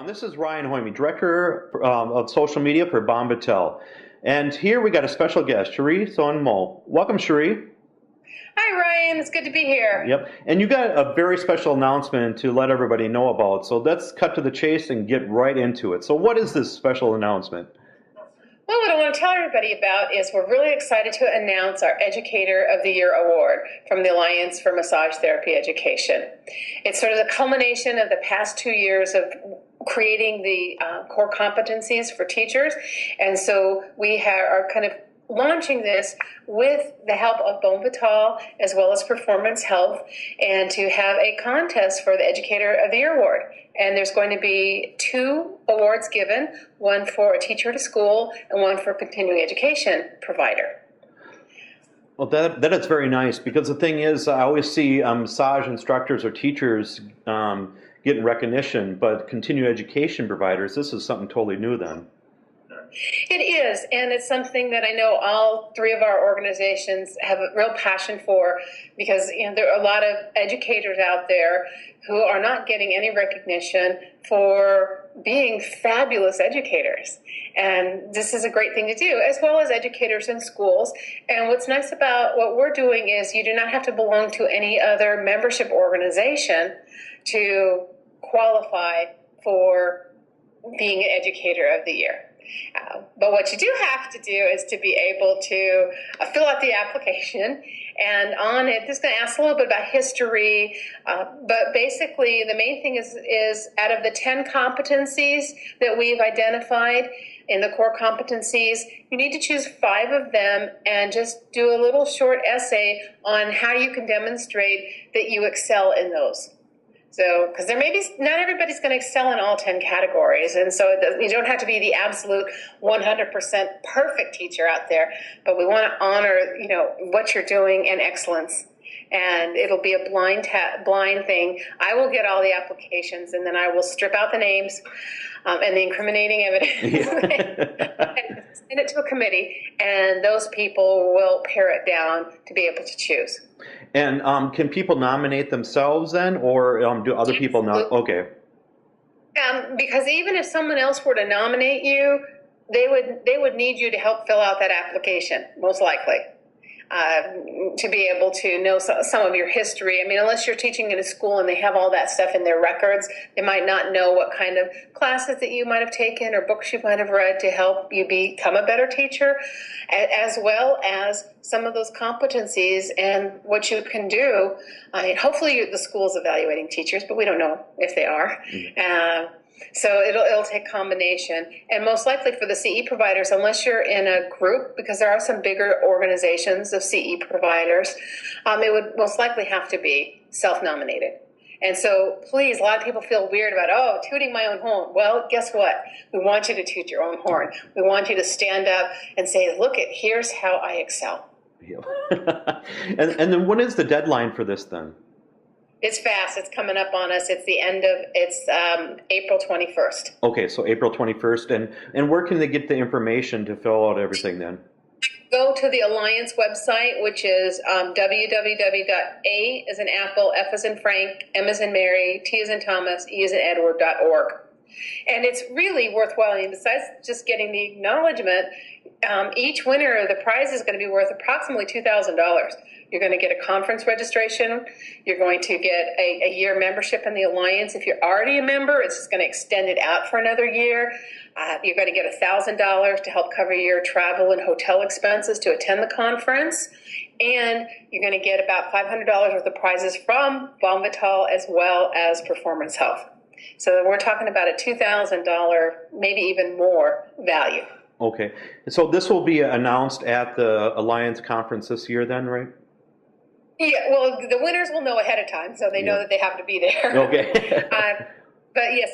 And this is Ryan Hoyme, Director of Social Media for Biofreeze. And here we got a special guest, Cherie Son-Mo. Welcome, Cherie. Hi, Ryan. It's good to be here. Yep. And you got a very special announcement to let everybody know about. So let's cut to the chase and get right into it. So what is this special announcement? Well, what I want to tell everybody about is we're really excited to announce our Educator of the Year Award from the Alliance for Massage Therapy Education. It's sort of the culmination of the past 2 years of creating the core competencies for teachers. And so we are kind of launching this with the help of Biofreeze as well as Performance Health, and to have a contest for the Educator of the Year Award. And there's going to be 2 awards given, one for a teacher at a school and one for a continuing education provider. Well, that is very nice, because the thing is, I always see massage instructors or teachers getting recognition, but continuing education providers, this is something totally new then. It is, and it's something that I know all 3 of our organizations have a real passion for, because there are a lot of educators out there who are not getting any recognition for being fabulous educators. And this is a great thing to do, as well as educators in schools. And what's nice about what we're doing is you do not have to belong to any other membership organization to qualify for being an Educator of the Year. But what you do have to do is to be able to fill out the application, and on it, this is going to ask a little bit about history, but basically the main thing is out of the 10 competencies that we've identified in the core competencies, you need to choose 5 of them and just do a little short essay on how you can demonstrate that you excel in those. So, because there may be, not everybody's going to excel in all 10 categories, and so you don't have to be the absolute 100% perfect teacher out there, but we want to honor, what you're doing in excellence. And it'll be a blind thing. I will get all the applications, and then I will strip out the names and the incriminating evidence and send it to a committee, and those people will pare it down to be able to choose. And can people nominate themselves then, or do other people not? Okay. Because even if someone else were to nominate you, they would need you to help fill out that application, most likely, to be able to know some of your history. I mean, unless you're teaching in a school and they have all that stuff in their records, they might not know what kind of classes that you might have taken or books you might have read to help you become a better teacher, as well as some of those competencies and what you can do. I mean, hopefully the school's evaluating teachers, but we don't know if they are. Mm-hmm. So it'll take combination, and most likely for the CE providers, unless you're in a group, because there are some bigger organizations of CE providers, it would most likely have to be self-nominated. And so please, a lot of people feel weird about, tooting my own horn. Well, guess what? We want you to toot your own horn. We want you to stand up and say, here's how I excel. and then when is the deadline for this then? It's fast. It's coming up on us. It's April 21st. Okay, so April 21st. And where can they get the information to fill out everything then? Go to the Alliance website, which is www.A as in Apple, F as in Frank, M as in Mary, T as in Thomas, E as in Edward.org. And it's really worthwhile. I mean, besides just getting the acknowledgement, each winner, the prize is going to be worth approximately $2,000. You're going to get a conference registration. You're going to get a year membership in the Alliance. If you're already a member, it's just going to extend it out for another year. You're going to get $1,000 to help cover your travel and hotel expenses to attend the conference. And you're going to get about $500 worth of prizes from Biofreeze as well as Performance Health. So we're talking about a $2,000, maybe even more value. Okay. So this will be announced at the Alliance conference this year then, right? Yeah, well, the winners will know ahead of time, so they know that they have to be there. Okay. But yes,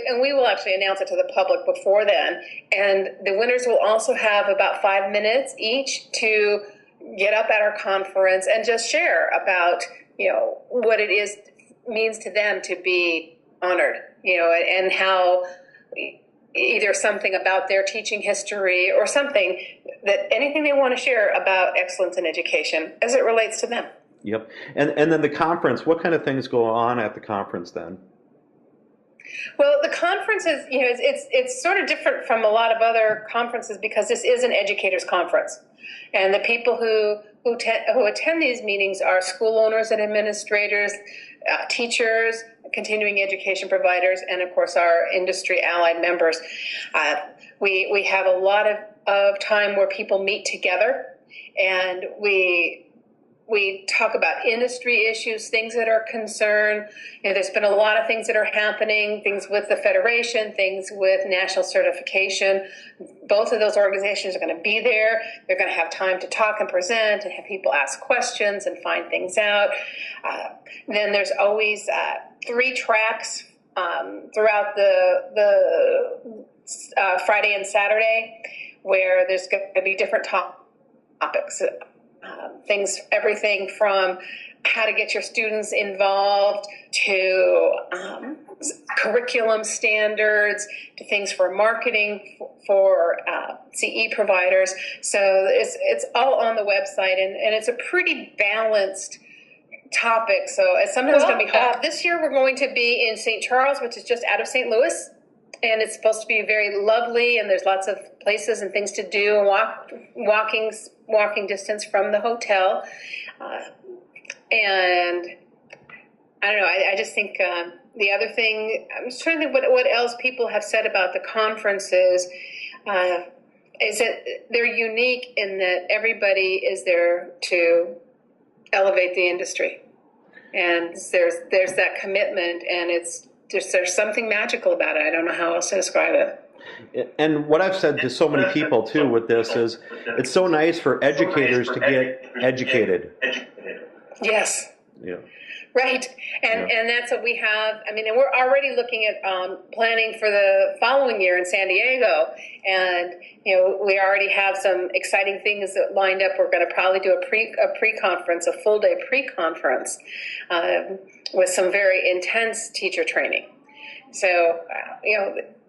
and we will actually announce it to the public before then. And the winners will also have about 5 minutes each to get up at our conference and just share about, what it means to them to be honored, and how either something about their teaching history or anything they want to share about excellence in education as it relates to them. Yep. And then the conference, what kind of things go on at the conference then? Well, the conference is, it's sort of different from a lot of other conferences because this is an educators conference, and the people who attend these meetings are school owners and administrators, teachers, continuing education providers, and of course our industry allied members. We have a lot of time where people meet together, and we talk about industry issues, things that are concerned. There's been a lot of things that are happening, things with the Federation, things with national certification. Both of those organizations are going to be there. They're going to have time to talk and present and have people ask questions and find things out. Then there's always 3 tracks throughout the Friday and Saturday where there's going to be different topics. Everything from how to get your students involved to curriculum standards to things for marketing for CE providers. So it's all on the website, and it's a pretty balanced topic. So it's sometimes going to be hard. This year we're going to be in St. Charles, which is just out of St. Louis. And it's supposed to be very lovely, and there's lots of places and things to do, walking distance from the hotel. And I don't know, I just think the other thing, I'm just trying to think what else people have said about the conferences, is that they're unique in that everybody is there to elevate the industry. And there's that commitment, and there's something magical about it. I don't know how else to describe it. And what I've said to so many people too with this is it's so nice for educators to get educated. Yes. Yeah. Right. And that's what we have. I mean, and we're already looking at planning for the following year in San Diego. And, we already have some exciting things that lined up. We're going to probably do a pre-conference, a full day pre-conference with some very intense teacher training. So,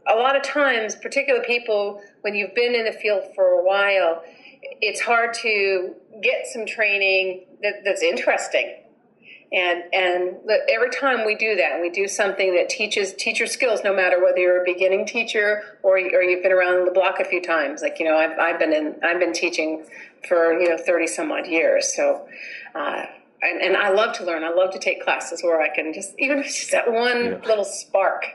a lot of times, particularly people, when you've been in the field for a while, it's hard to get some training that's interesting. And every time we do that, we do something that teaches teacher skills, no matter whether you're a beginning teacher or you've been around the block a few times. Like, I've been teaching for 30 some odd years. So, and I love to learn. I love to take classes where I can even if it's just that one little spark.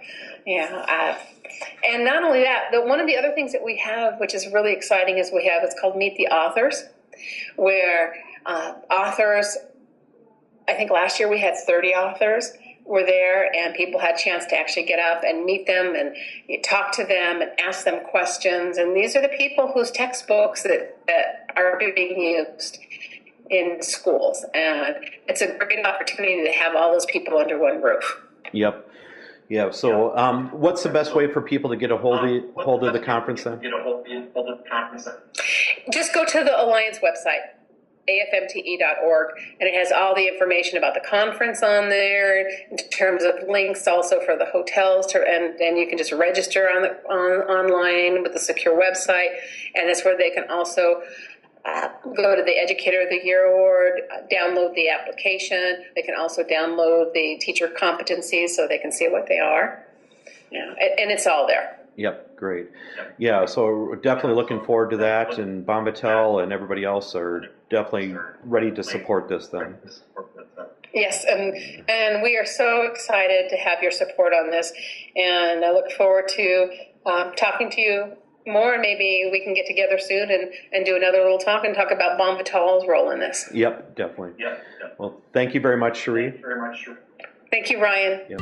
And not only that, one of the other things that we have, which is really exciting, is it's called Meet the Authors, where authors. I think last year we had 30 authors were there, and people had a chance to actually get up and meet them and talk to them and ask them questions. And these are the people whose textbooks that are being used in schools. And it's a great opportunity to have all those people under one roof. Yep. Yeah. So what's the best way for people to get a hold of the conference then? Just go to the Alliance website, AFMTE.org, and it has all the information about the conference on there in terms of links also for the hotels, and you can just register online with the secure website, and that's where they can also go to the Educator of the Year Award, download the application. They can also download the teacher competencies so they can see what they are. And it's all there. Yep, great. Yeah, so we're definitely looking forward to that, and Bombatel and everybody else are definitely ready to support this then. Yes, and we are so excited to have your support on this, and I look forward to talking to you more, and maybe we can get together soon and do another little talk and talk about Bombatel's role in this. Yep, definitely. Well, thank you very much, Cherie. Thank you, Ryan. Yep.